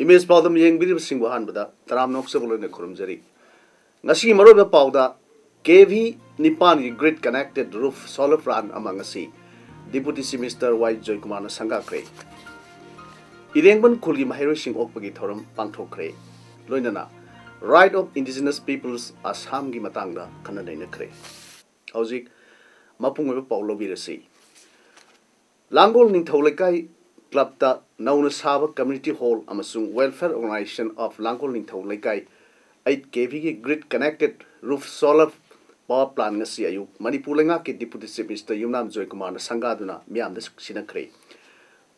Image Paodam Yang Biri Singh Wahanbada, Taram Noxable in the Kurumjari. Nasi Maroba Pauda, KV Nipan Grid Connected Roof Solar Plant among us. Deputy Minister Y. Joy Kumana Sangakre. Irengban Kuli Mahiro Singh Okpagi Thorum Pangtokre. Loinana, Right of Indigenous Peoples Assam Gimatanga, Canada in a cray. Hauzik Mapunga Paulo Virasi. Langol Ningtolekai Club da Nauna Saba Community Hall Amasung Welfare Organization of Langol Ningtau Lekai 8 kV grid connected roof solar power plant ngasi ayu Manipulenga ki Deputy Chief Minister Yumnam Joy Kumar Sangaduna Miam the Sinakre.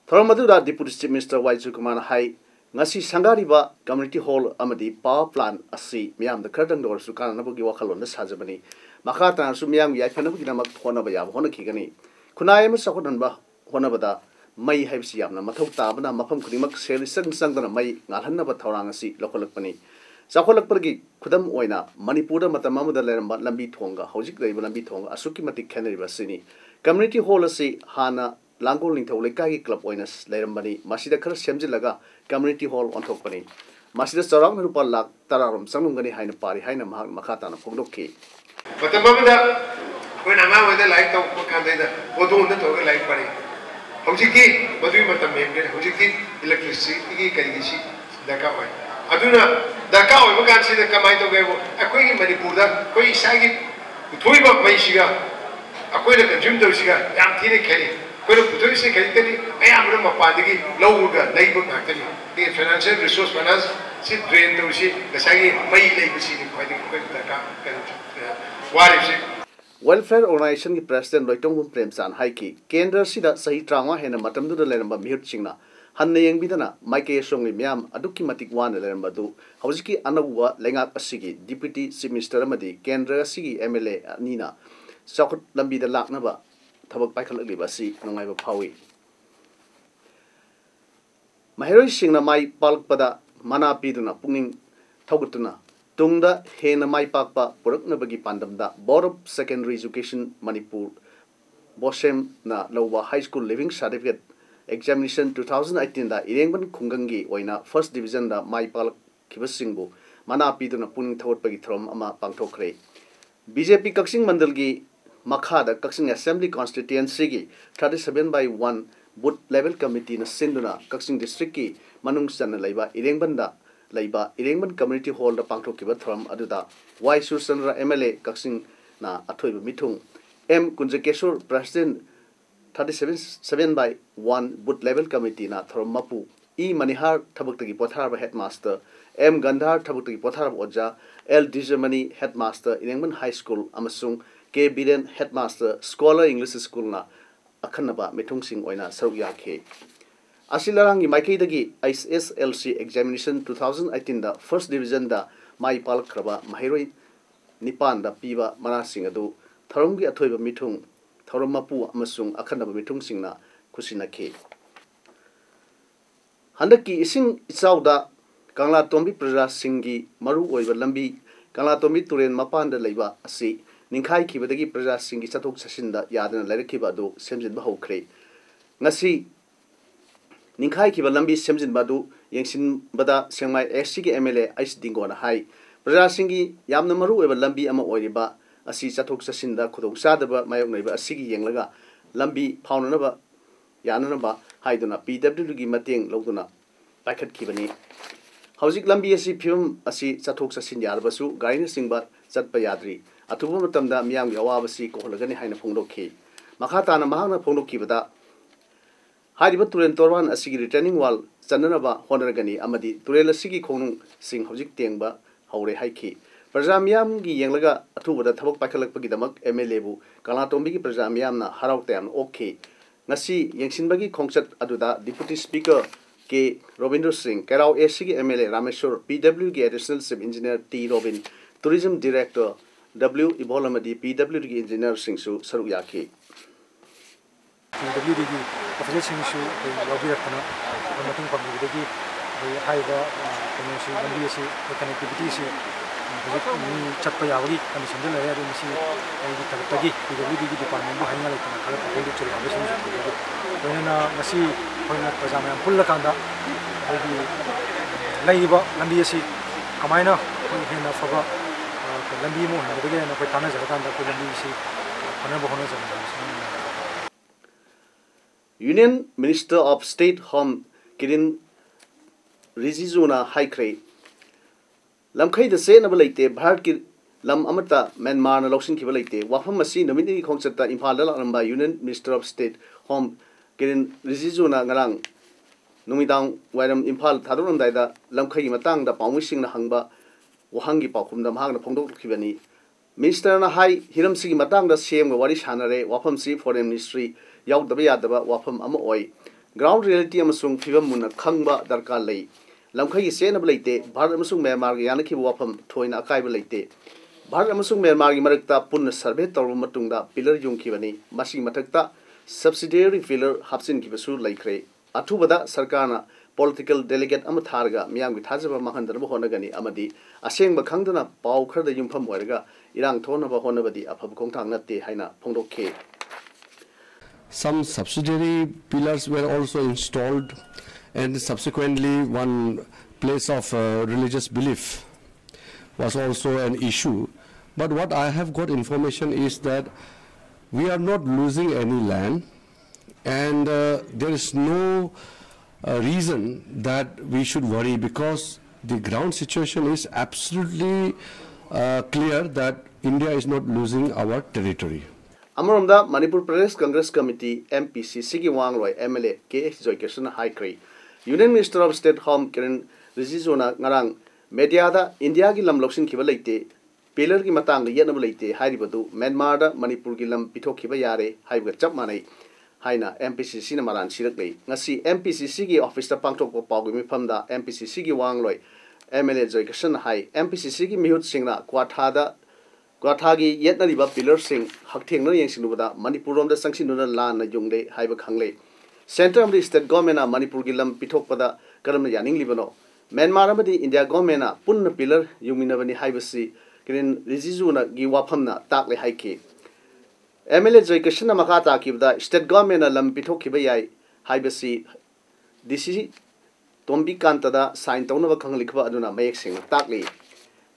Thoramadu Deputy Chief Minister Y. Joy Kumar Hai ngasi Sangariba Community Hall Amadi power plant asi Miam the curtain door Sukanabugi Wakalon the Sajabani Makata Sumiam Yakanabuki Honabaya Honakigani Kunayam Sakodanba Honabada May have Siamna, Matota, Mapam Krimak, Sally Sangana May, Nahanaba Taurangasi, Lokalapani. Sakolapagi, Kudam Oina, Manipura Matamama the Lambi Tonga, Hosik Lambi Tonga, Asuki Matic Canary Basini. Community Hall si Hana, Langoling Tolekai Club Oinas, Lerambani, Masida Semzilaga, Community Hall on Topani. Masida Sarang Rupalak, Tararum, Samungani Haina Pari, Haina Makatana, Pondoki. But the moment when I'm out with the light of Wakanda, what don't the light party? Hojiki, what do you want to make? Hojiki, electricity, Kayisi, Dakawai. Aduna, Dakawai, we can't see the Kamaito Gabo, a queen Manipura, Koi Sagi, Tuiba Maishiga, a queen of Jim Dosiga, Yamtini Kelly, Queen of Putusi Kelly, I am Rama Padigi, Lowuga, Labor Actini, the financial resource finance, sit drain to see the Sagi, May Legacy, fighting with Daka, what is it? Welfare Organization ki President Loitong Premsan Haiki, Kendra Sida Sahi Trama Hena Matamdu the Leramba Mirchingna, Hanne Yang Bidana, Mike Songi Miam, Aduki Matik Wan Lerambadu, Hausiki Anawa, Lengat Asigi, Deputy Chief Minister Ramadi, Kendra Sigi MLA Nina, Sakut Lambi the Laknaba, Tabak Pakal Libasi, Nongaiba Pawi. Mahero Singna Mai Palpada, Mana Piduna, Punging Togutuna. Tungda Hena Mai Pakpa, Puruknabagi Pandamda, Board of Secondary Education Manipur, Bosem na Lowa High School Living Certificate Examination 2018 da Irengban Kungangi Oina First Division da Mai Palak Kibasingbu, Mana Piduna Puning Thawat Pagitrom Ama Pangtokre. BJP Kaksing Mandalgi Makhada Kaksing Assembly Constituency gi 37/1 Booth Level Committee na Sinduna Kaksing District ki Manung Sana Laiba Irengbanda Laiba Irengban Community Hall da Pangtokiba Thram Aduda Y. Sursandra MLA Kaksing na Athoiba Mithung M. Kunjakeshur President 37/1 Booth Level Committee na Thram Mapu E. Manihar Thabuktagi Potharaba Headmaster M. Gandhar Thabuktagi Potharaba Oja L. Dijamani Headmaster Irengban High School Amasung K. Biren Headmaster Scholar English School na Akhanaba Mithung Sing Oina Saruk Yakhe Asilarangi Maiki dagi ISSLC Examination 2018 da First Division da Mai Palkraba Mahiroi Nipan da Piba Manasing adu Tharumgi Athoiba Mithung Tharum Mapu Amasung Akhanaba Mithung Singna Kusinake Handaki Ising Isauda Kangla Tombi Praja Singi Maru Oiba Lambi Kangla Tombi Turen Mapan da Leiba Asi Ninkai Kibadagi Praja Singi Satuk Sasinda Yadana Lerikiba do Semjin Bahokre Ngasi Ninkai Kiba Lambi Semjin Badu Yangsin Bada Sengmai SC MLA Ice Dingona High Praja Singi Yamna Maru Eva Lambi Ama Oiriba Asi Satuk Sasinda Kudong Sadaba Mayok Neva Asigi Yanglaga Lambi Poundanaba Yananaba Haiduna PWG Mating Loduna Packet Kibani Housing Lambi Asi Pum Asi Satuk Sasin Yarbasu Gaina Singba Sat Payadri Atubu Matamda Miam Yawabasi Kohlagani Haina Pondoki Makatana Mahana Pondokibada Hariba Turen Torwan Asigi returning wall Sandanaba Honoragani Amadi Turela Sigi Konung Sing Hojik Tiangba Haure Haiki Prajamiam Gi Yanglaga Atuba the Tabak Pakalak Pagidamak MLAbu Kalatombi Prajamiam na Harautam okay Nasi Yangsinbagi Kongsat Aduda Deputy Speaker के रोबिंदर सिंह केराव AC की MLA Rameshwar PW की additional chief engineer T Robin tourism director W इबोलमदी PW की engineer Singh सरुक याखी PWD की officer Singh लौबीरना मतंग पाबीबदगी हाइबा कनेक्शन लंबी से कनेक्टिविटी से चटप याबगी कंडीशन दे लगे मसी आइगी तगतगी PWD की डिपार्टमेंट बु हाइना लेतना खर पकड़ चले हाबे लोनना मसी होइना प्रजा में पुल्ल कांदा आइगी लैबा लंबी से कमाइना हेना फबा लंबी मो हनबगे ना कोई ताना जरकांदा कोई लंबी से फनबो होना जरकांदा Union Minister of State Home Kirin Rijijuna Haikre Lamkai the Sen of Late Bharat Kir Lam Amata Myanmar Losin Kivalate Wafamasi Nomini Concerta Impala by Union Minister of State Home Kirin Rijijuna Garang Numidang Wadam Impal Tadurun Dida Lamkai Matang the Pawishing the Hangba Wahangi Pakum the Hang the Pondo Kivani Minister na Hai Hiram Sigi Matang the same Warish Hanare Wapam Si Foreign Ministry Yaw the Yadaba Wapam Amoy Ground Reality Amasung Fivamuna Kangba Darka Lay Lamkai Sen of Late Bhar Amasung Myanmar Yanaki Wapam Toina Kaibalate Bhar Amasung Myanmar Marakta Pun Survey Torumatunda Pillar Yunkivani Masi Matakta Subsidiary Filler Hapsin Kivasu Laikre Atubada Sarkana Political Delegate Amatarga Miang with Hazaba Mahandra Honagani Amadi Aseng Bakangana Pau Kerda Yumpam Warga Irang Tonaba Honabadi Apabkongtang Nati Haina Pondo K. Some subsidiary pillars were also installed, and subsequently one place of religious belief was also an issue. But what I have got information is that we are not losing any land, and there is no reason that we should worry, because the ground situation is absolutely clear that India is not losing our territory. Amaramda Manipur Pradesh Congress Committee MPC Sigi Wangroy MLA KH Joy Kirshana Haikre Union Minister of State Home Kiran Rijijuna Ngarang Mediada India ki lam loksin khiba leite Pillar ki matang de yanab leite hairibadu Myanmar da Manipur ki lam pithokiba yare haiba chap manai haina MPCC na maran sirak lei ngasi MPCC ki office ta pangthok ko pawgi mifamda MPCC ki wangloi MLA Joy Kirshana Hai MPCC ki mihut singna kwathada Guathagi yet Nadiba Pillar Singh, Hakting no Yansinuda, Manipurum the Sanxinuna Lan, Jungde, Haiba Kangle. Center of the State Government, Manipur Gilam, Pitopada, Karam Yaning Libano. Myanmaramadi, India Government, Pun Pillar, Yuminavani Haibasi, Green Rizizuna, Giwapamna, Takle Haiki. MLA Joykashana Makata Kibda, State Government, Lam Pitokibayai, Haibasi, DC Tombi Kantada, Saint Tonava Kanglipa Aduna, Mayek Sing, Takli.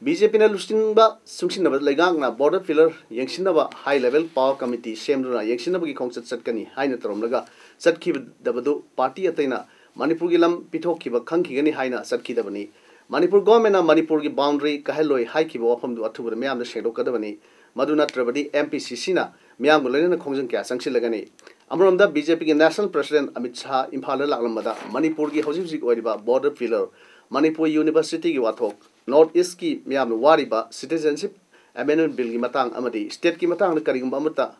BJP na lustinba sungsinaba legang border filler yengsinaba high level power committee semduna yengsinaba ki khongchat chatkani haina toromlaga chatki dabadu party ataina Manipur gi lam pithokiba khangkhigani haina chatki dabani Manipur government na Manipur gi boundary kaheloi haikiba wafamdu athubra meyam da sedokadabani maduna trabadi MPCC na meyam golena khongjang kya sangsilagani amromda BJP gi national president Amit Shah Imphal laklamada Manipur gi hojik oiriba border filler Manipur University gi wathok North East ki miyam wariba citizenship amendment bill ki matang amadi state ki matang karigumba amata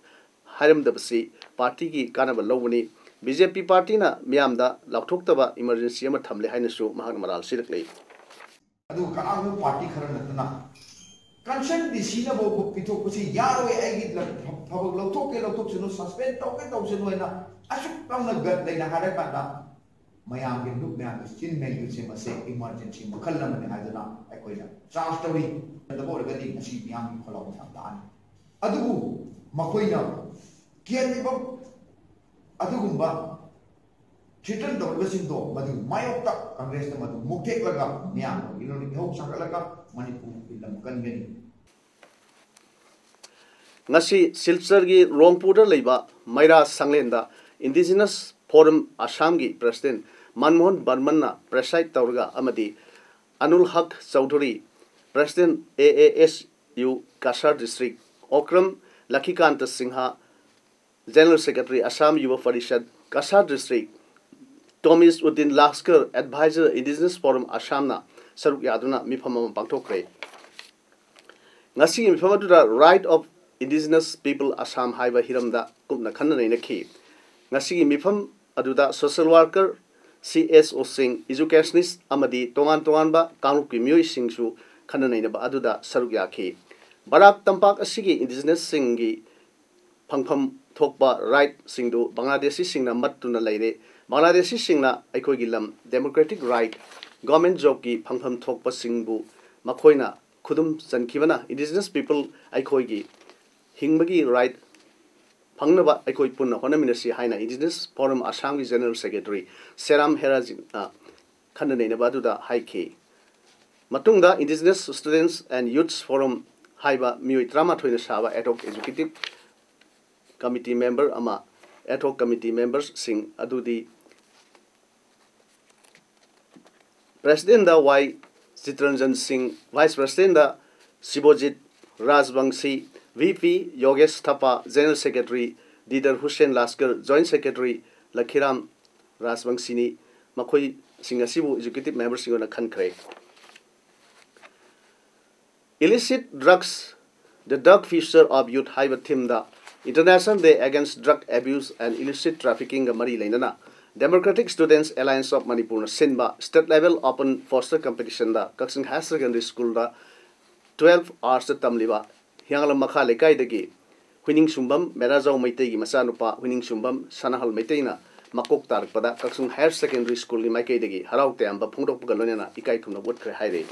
hairam dabasi party ki kanaba lowani BJP party na miyam da laukthokta emergency ama thamle haina su mahak maral siraklei adu kanamu party khara natna concern DC na bo pithok kusi yaro ai gi phawak lauthok sunu suspend tok sunu na asuk kam na gat leina hare pa Mayam can look at the skin menu say emergency Mukalam and Hadana, Equina, Charles Story, and the border getting a sheep young Colombo Santana. Adu Makoina, Kianibo Adugumba, Chitan dog listening to Madu Mayota, Congress the Madu Muke Laga, Miam, you know, the Hope Sakalaga, Manipu, Vilam Kanveni. Ngasi Silsergi Rongpuder Leba, Maira Sanglenda, Indigenous Forum Assamgi President Manmohan Barmanna Preside Taurga Amadi Anul Haq Chowdhury President AASU Kasar District Okram Lakhikanta Singha General Secretary Assam Yuva Parishad Kasar District Thomas Uddin Laskar Advisor Indigenous Forum Assamna Saruk Yaduna Mifamam Pangtokre Ngasi Mifamatuda Right of Indigenous People Assam Haiba Hiramda Kumna Khanana Ki Ngasi Mifam Aduda social worker CSO sing educationist amadi tongan ba kangrup ki miyoi singsu khananai na ba aduda saruk yakhi barak tampak asigi indigenous singi phangpham thokpa right singdu Bangladeshi singna mattuna leire Bangladeshi singna aikoi gi lam democratic right government job ki phangpham thokpa singbu makhoina khudum chankibana indigenous people aikoi gi hingbagi right Pangnaba Aikoi Puna Honaminasi Haina Indigenous Forum Assam General Secretary Seram Herajin Kandane Baduda Haike Matungda Indigenous Students and Youths Forum Haiba Mui Drama Twin Sava ad hoc executive committee member Ama ad hoc committee members Sing Adudi President da Y Chitranjan Singh Vice President da Sibojit Rajbangsi VP Yogesh Thapa, General Secretary Didar Hussein Laskar, Joint Secretary Lakhiram Rajbangsini, Makoi Singasibu, Executive Members in Kankre. Illicit drugs, the Drug Fisher of Youth Haiba Timda, International Day Against Drug Abuse and Illicit Trafficking Mari Lainana, Democratic Students Alliance of Manipur, Sinba, State Level Open Foster Competition, the Kaksing High Secondary School, 12 hours Tamliba. Hianglam makha lekai degi Huining Sumbam Merazau Maitegi Masanupa Huining Sumbam Sanahal Maitena Makok Tarak Pada Kaksung Higher Secondary School ni Maike degi Harau te amba Pungdok Pugalonena Ikai Kumna Woodkre Haire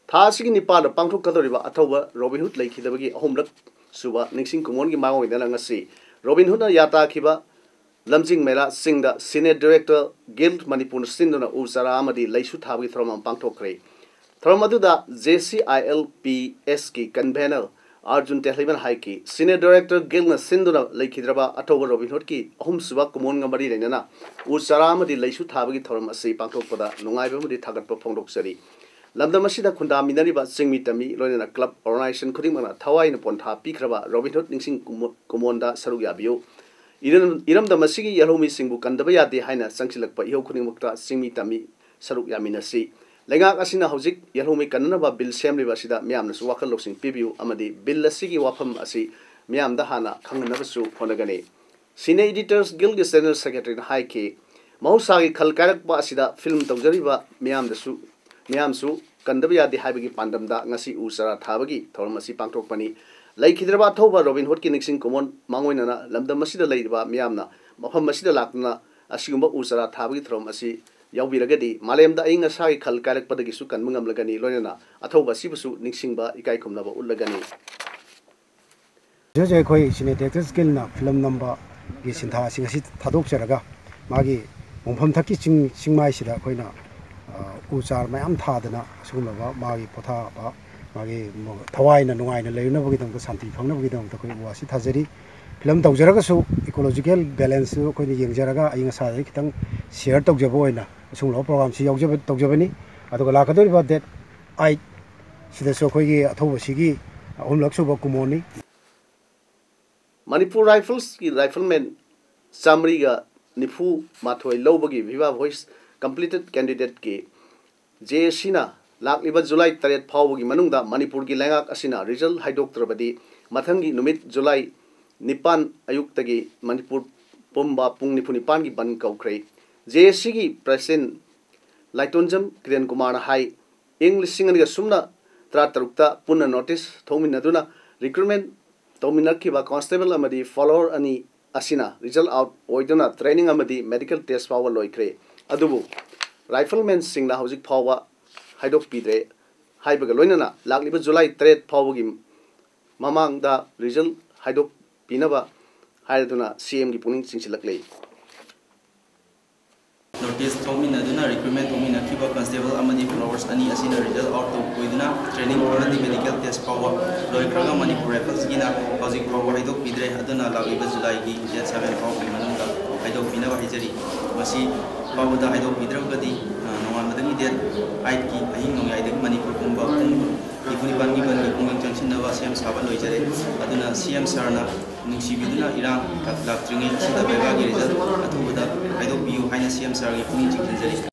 Tasiki Nipa the Pangtu Katoriba Atawa Robin Hood Lake Hidabagi Homelak Suba Nixing Kumongi Maui Danangasi Robin Hood Yata Kiba Lamjing Mela Singh the Senior Director Guild Manipur Sinduna Uzara Amadi Laishu Tawi from Pangtokre Thromaduda JCILPS ki convener Arjun Tehliban Haiki, Senior Director Gilna Sinduna Lakidraba Atoba Robin Hood ki Hum Suba Kumon Gamari Renana, Usarama di Laishu Tabagi Thormasi Pangtopada, Nungaiba di Tagat Pongdok Seri. Lamdamasida Kunda Minariba Sing Mitami, Lorena Club, Organization Kurimana, Tawa in Ponta, Pikraba, Robin Hood Ningsing Kumonda, Sarugabio. Iram the Masigi Yahomi Singbu Kandabaya de Haina, Sanksilak, Yo Kunimukta, Sing Mitami, Saruk Yaminasi. Lenga asina hojik yarhumi kanana bill semri basida miam na suwakal loksing pibiu amadi bill asigi wafam asi miam da hana khangna basu honagani Sine Editors Guild General Secretary Haike Mausagi Kalkarak ba asida film tawjariba miam da su miam su kandabiya di haibagi pandam da ngasi usara thabagi thormasi pangtokpani laikhidraba thoba Robin Hood ki nixing common mangoina na lamdam masida leiba miam na mafam masida lakna asigumba usara thabagi thormasi Yaubiragadi, Malem da Inga Sai Kal Karak Padagisu kan Mungam Lagani, Lorena, Atoba Sibusu, Nixingba, Ikai Kumnaba Ulagani. Judge Koi, Sinetator skill na film number is in Tasing Tadok Seraga, Magi, Mumpam Taki Singmai Sida Koina, Usar Mayam Tadana, Sulava, Magi Pota, Magi Tawaina, Nuaina, Lena Vigam, the Santi Panga Vigam, the Koi was it Hazari. Film Tawjaraga ecological balance ko ni yeng jaraga aying sa kitang share tok jabo ina sung lo program si yog tok jabani ado la ka dori ba that I sida so ko gi athoba sigi lak so ba kumoni Manipur Rifles ki rifleman Samri ga Nifu Mathoi Lobagi Viva Voice completed candidate ki JSina Lakliba July 3 Phawgi manungda Manipur gi lengak asina result haidok trabadi mathangi numit July Nipan Ayuk Tagi Manipur Pumba Pung Nipunipan ki ban kaukre JSC ki President Laitonjam Kiran Kumar Hai English Singaniga Sumna Tratarukta Puna notice Thominaduna recruitment Tominaki ba constable amadi follower ani asina result out oiduna training amadi medical test power loikre adubu rifleman singna hojik phawa haidok pidre haibaga loinana lakliba July 3 phawgi mamang da result haidok Pinaba Haiduna CM Gipuning Singsilakley. Notice Tominaduna recruitment Tomina Kiba Constable Amadi Flowers Ani Asina result out of Widuna training for the medical test power Loikraga Manipur Rifles Gina Housing Power Hidok Pidre Aduna Lagiba Julai Jet 7 Power Mananga Hidok Pinaba Hijari Masi Power the Hidok Pidrogadi Noman Madani Dead Aiki Ahin Noyai Manipur Kumba Ikuni Bangi Bangi Kumang Junction Nova CM Saba Loijare Aduna CM Sarna Nungsibiduna Iran Katlak Tringi Sida Bevagi result Atuda Hidok Biu Haina CM Sargi Kuni Chikinjari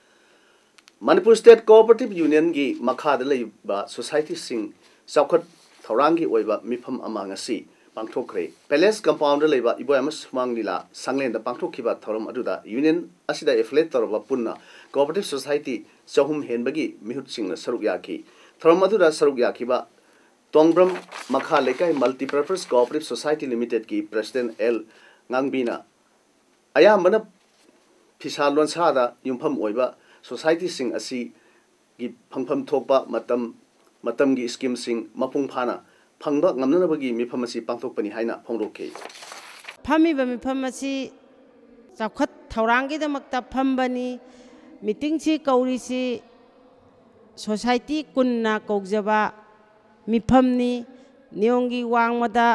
Manipur State Cooperative Union gi Makhada Laiba Society Sing Saukhat Thorangi Oiba Mifam Amangasi पांथोखरे palace compound लेबा इबोयमस मांगलीला सांगलेन द पांथोखिबा थरम अदुदा union असिदा एफिलेट तरबा पुन्ना कोऑपरेटिव सोसाइटी चहुम हेनबगी मिहुत सिंगना सरुक याखी थरम अदुदा सरुक याखिबा तोंगब्रम मखा लेकाय मल्टीपर्पज कोऑपरेटिव सोसाइटी लिमिटेड की president L ngangbina ayambana phisa lonsada yumpham oiba society sing asi gi phangpham thokpa matam gi scheme sing mapung phana phangba ngamnanabagi mipham asi pangthokpani haina phongrokhe phami ba mipham asi chakhat thaurangi damakta phambani meeting si kauri si society kunna kokjaba miphamni neongi wangmada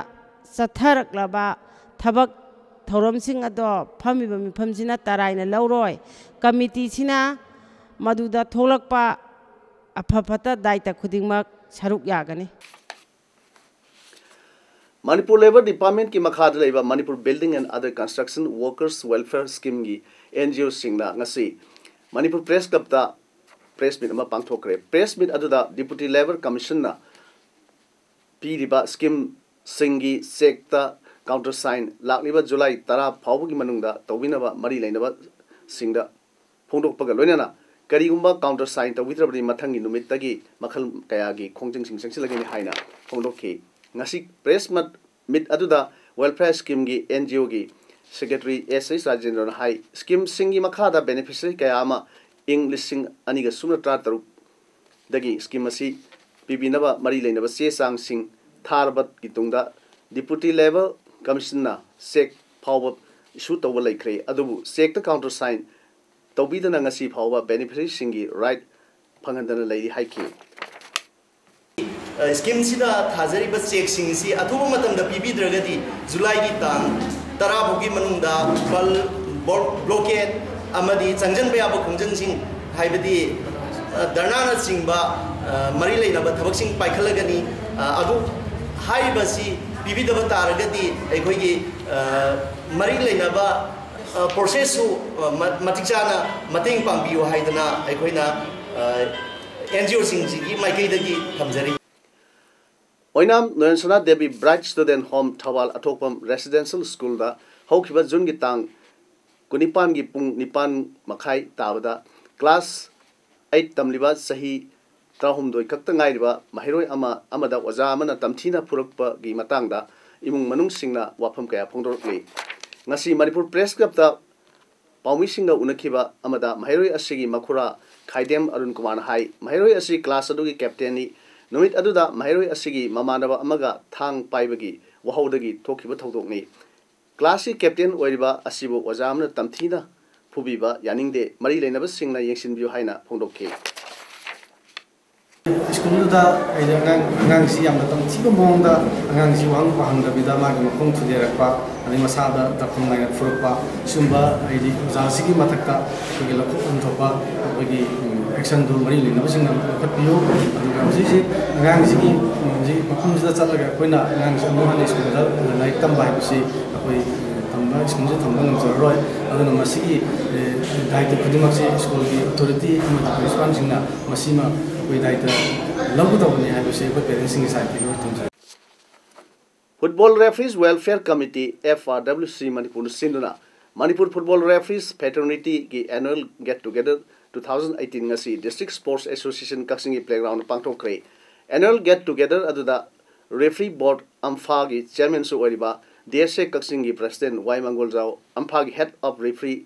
satharaklaba thabak thauram sing ado phami ba mifam sina taraina lauroi committee sina maduda tholakpa aphapata daita khudingmak saruk yagani Manipur Labor Department ki makhad leiba Manipur Building and Other Construction Workers Welfare Scheme gi NGO singna ngasi Manipur Press Club ta press meet ama pangthokre press meet aduda Deputy Labor Commission na piriba scheme singi sekta countersign lakliba July 10 phawgi manungda tawinaba mari leinaba singda phongdokpaga loinana karigumba countersign tawitrabri mathangi numit tagi makhal kayagi khongjing sing sangsilagini haina phongdokhi ngasi press meet aduda welfare scheme gi NGO gi secretary SS Rajendra hai scheme singi makhada beneficiary kayama English sing aniga sumna taru dagi scheme asi pibinaba mari leinaba se sang sing tharbat gitungda Deputy Labor Commissioner sek power issue to like adubu sek the countersign to be the ngasi power beneficiary singi right pangandana lady hike scheme sida thazari ba check sing si athuba matam da pibi dragadi July gi tang tara bogi manungda bal blockade amadi changjan ba ba khongjang sing haibadi darnana singba mari leina ba thabak sing paikhalagani adu haiba si pibi da taragadi ekhoi mari leinaba process su matikchana mating pangbiyo haidana ekhoina NGO singji gi maikai dagi thamjari Oinam Noyansana Devi Bright Student Home Thawal Athokpam Residential School da hokhiba June gi tang kunipan gi pung nipan makhai tabada class 8 tamliba sahi tahum doi kakta ngairiba mahiroi amada waja amana tamthina phurakpa gi matangda imung manung singna wafam kaya phongdorkli ngasi Manipur Press Club ta paumi singa unakhiba amada mahiroi asigi makhura khaidem arun kumar hai mahiroi asi class adu gi captain ni numit aduda mahiroi asigi mamanaba amaga thang paibagi wahodagi thokhiba thodokni class ki captain oiriba asibu waja amana tamthina phubiba yaningde mari leinaba singna yengsinbiu haina phongdokhi School da ngang si am tam chi bom da ngang si wang pa hang da bida ma ga khong thu de rak pa ani masa da ta khong ngai fur pa sumba ai di za si gi mathak ta gi la khong tho pa gi action do mari le na sing na ka piyo ga si ngang si gi ji khong da cha la ga koina ngang si mo han school da lai tam bai si koi tamba school je tamba ngam char roi adu na masi gi dai te khudi mak si school gi authority ama principal sing na masima Football Referees Welfare Committee FRWC Manipur Sinduna Manipur Football Referees Fraternity ki annual get together 2018 ngasi District Sports Association Kaksingi Playground pangthokre annual get together aduda referee board amfa gi chairman su oriba DSA Kaksingi President Y Mangolrao amfa gi head of referee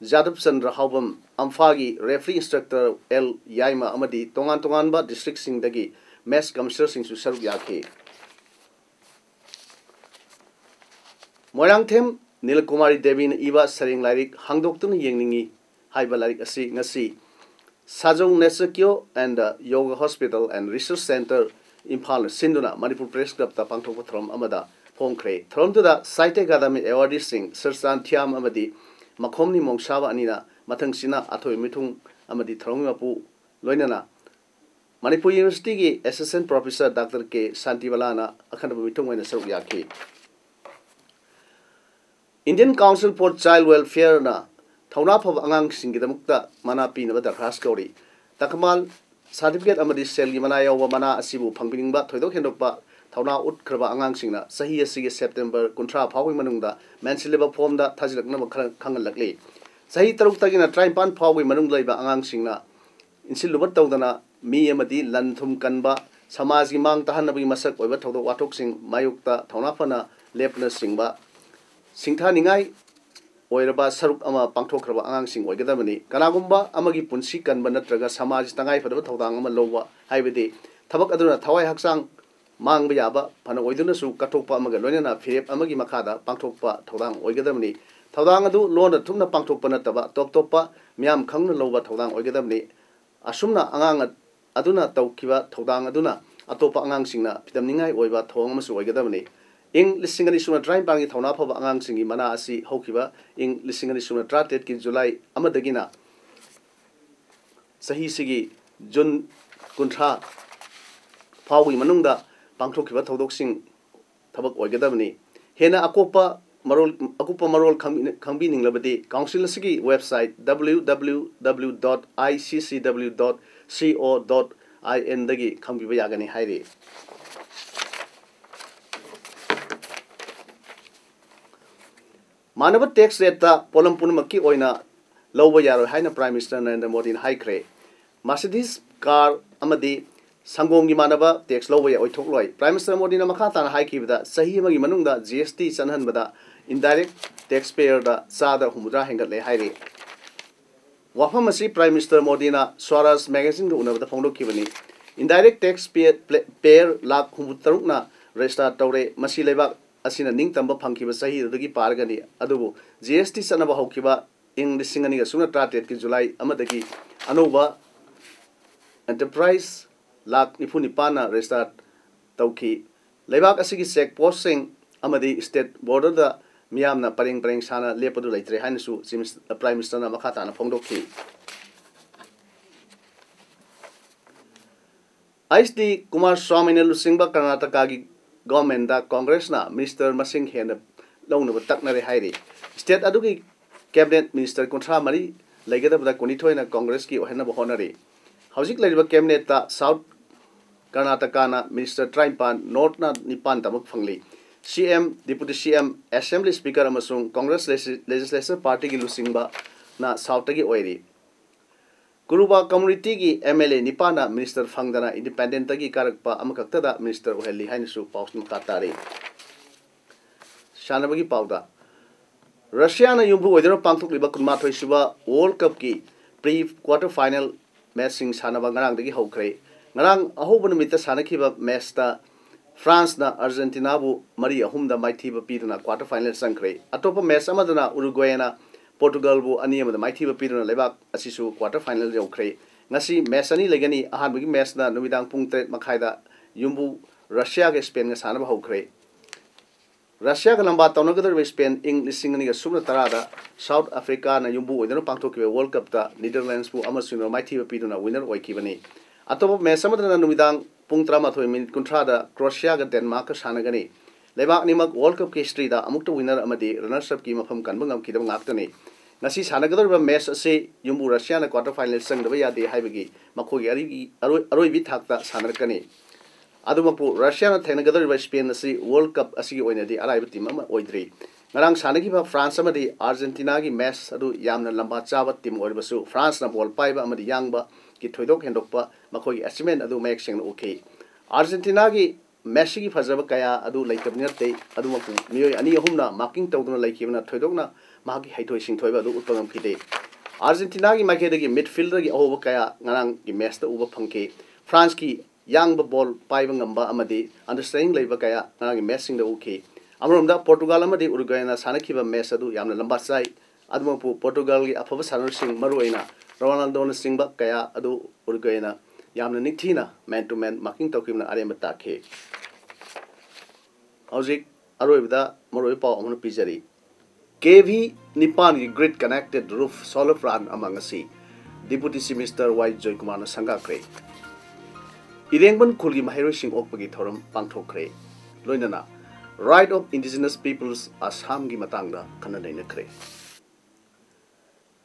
Jadab Chandra Haubam Amfagi referee instructor L Yaima Amadi Tongan ba district sing dagi match commissioner sing su saruk yakhe Moirangthem Nilkumari Devi na iba saring larik hangdoktun yengningi haiba larik asi ngasi Sajong Nesakyo and Yoga Hospital and Research Center Imphal Sinduna Manipur Press Club ta pangthokpa throm amada phongkre throm tu da Site Academy Award sing Sirsan Thiam Amadi Makhomni Mongsaba Anina Mathangsina Athoi Mithung Amadi Throngi Mapu Loinana Manipur University ki Assistant Professor Dr. K. Santivalana Akhanaba Mithung Waina Saruk Yakhi Indian Council for Child Welfare na Thauna Phab Angang Singidamukta Mana Pinaba Darkhas Kauri Takamal certificate amadi sel gi mana yawa mana asibu phangbingba thoidok hendokpa thawna utkraba angangsingna sahi asigi September 13 phawgi manungda mensileba formda thajilakna khangalakli sahi taruk tagina traimpan phawgi manung leiba angangsingna insilubat tawdana mi amadi lanthum kanba samajgi mang tahannabi masak oiba thawdok wathok sing mayukta thawna phana lepna singba singtha ningai oiraba saruk ama pangthokraba angangsing oigadamani kanagumba amagi punsi kanba natraga samaj tangai phadaba thawdang ama lowa haibedi thabak aduna thawai haksang mangba yaba phana oiduna su katokpa amaga loinana phirep amagi makhada pangthokpa thawdang oigadamani thawdang adu lona thumna pangthokpa nataba top miam khangna lowa thawdang oigadamani asumna angang aduna tawkiba thawdang aduna atopa angangsingna pidamningai oiba thawang amasu oigadamani ing lisingani suna train pangi thawna phaba angangsinggi mana asi hokiba ing lisingani suna tratet ki July amadagina sahi sigi June kuntra phawgi manungda pangthokkiba thawdoksing thabak oigadamani hena akopa marol khangbi ninglabadi council asigi website www.iccw.co.in dagi khangbiba yagani hairi Manaba tax rate ta polam punmaki oina lowa yaro haina Prime Minister Narendra Modi haikre Mercedes car amadi sangongi manaba tax lowa ya oithokloi Prime Minister Modi na makha tan haikibda sahi amagi manungda GST chanhanbada indirect taxpayer da sada humudra hengatle haire wafam asi Prime Minister Modi na Swaraj magazine ga unabada phongdokibani indirect taxpayer lakh humutaruk na register tawre masi lebak asina ning tamba phangkiba sahi dagi pargani adubu GST sanaba haukiba ing lisingani ga suna tratet ki July amadagi anoba enterprise lakh nipuni pana register tawki lebak asigi check posting amadi state border da miyamna pareng sana lepadu laitre hansu Prime Minister na makha tana phongdokhi ISD Kumar Swamy ne lusingba Karnataka gi government da Congress na minister masing hena launaba taknare hairi state adugi cabinet minister kontra mari laigada konithoi na Congress ki ohena honari hojik laiba cabinet ta South Karnataka na minister Traimpan North na Nipan tamuk phangli CM Deputy CM Assembly Speaker amasung Congress Legislative Party ki lusingba na South gi oiri Kuruba community ki MLA Nipana minister fangdana independent gi karakpa amakakta da minister oheli hainisu paus makatari shanabagi pauda Russia na yumbu oidero pangthok liba kunma thoisuba World Cup ki pre quarter final match sing sanaba ngarang dagi hokre ngarang ahobun mita sanakhiba match ta France na Argentina bu mari ahumda maithiba piduna quarter final sangkre atopa match amadana Uruguay na Portugal bu ani amada maithiba piduna lebak asisu quarter final yokre ngasi match ani legani ahanbagi match na numidang pung 3 makhaida yumbu Russia ge Spain ga sanaba hokre Russia ga lamba tawnagadar Spain ing lisingani ga sumna tarada South Africa na yumbu oidana pangthokibe World Cup ta Netherlands bu amasuna maithiba piduna winner oikibani atopa match amadana numidang pung 13 minute kuntra da Croatia ga Denmark ka sanagani lebak nimak World Cup history da amukta winner amadi runners up ki mafam kanbang amkidam ngaktani ngasi sanagador match ase yumbu Russia na quarter final sangdaba yade haibagi makhogi aroi bi thakta sanarkani adumapu Russia na thengnagador Spain ase World Cup asigi oinadi araiba team ama oidri ngarang sanagiba France amadi Argentina gi match adu yamna lamba chaba team oibasu France na ball paiba amadi yangba ki thoidok hendokpa makhogi achievement adu mayek sengna okay Argentina gi Messi gi fajaba kaya adu laitabni te adumapu miyoi ani ahumna marking tawduna laikibna thoidokna magi haithoi singthoiba adu utpangam khite Argentina gi makhedagi midfielder gi ahoba kaya ngarang gi match ta uba phangke France ki yang ball paiba ngamba amadi understanding leiba kaya ngarang gi match singda okay amromda Portugal amadi Uruguay na sanakhiba match adu yamna lamba sai adumapu Portugal gi afaba sanur sing maruina Ronaldo na singba kaya adu Uruguay na yamna nikthina man to man marking tawkibna aremba takhe hojik aroibda maroi paw amna pijari KV Nipan gi grid connected roof solar plant amangasi Deputy Minister Y Joy Kumar na sangakre irengban khulgi mahairoi sing okpagi thoram pangthokre loinana right of indigenous peoples Assam gi matangda khana nainakre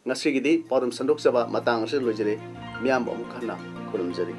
ngasi gidi Paodam sandok saba matang ase lojere miyam amu khana khurumjari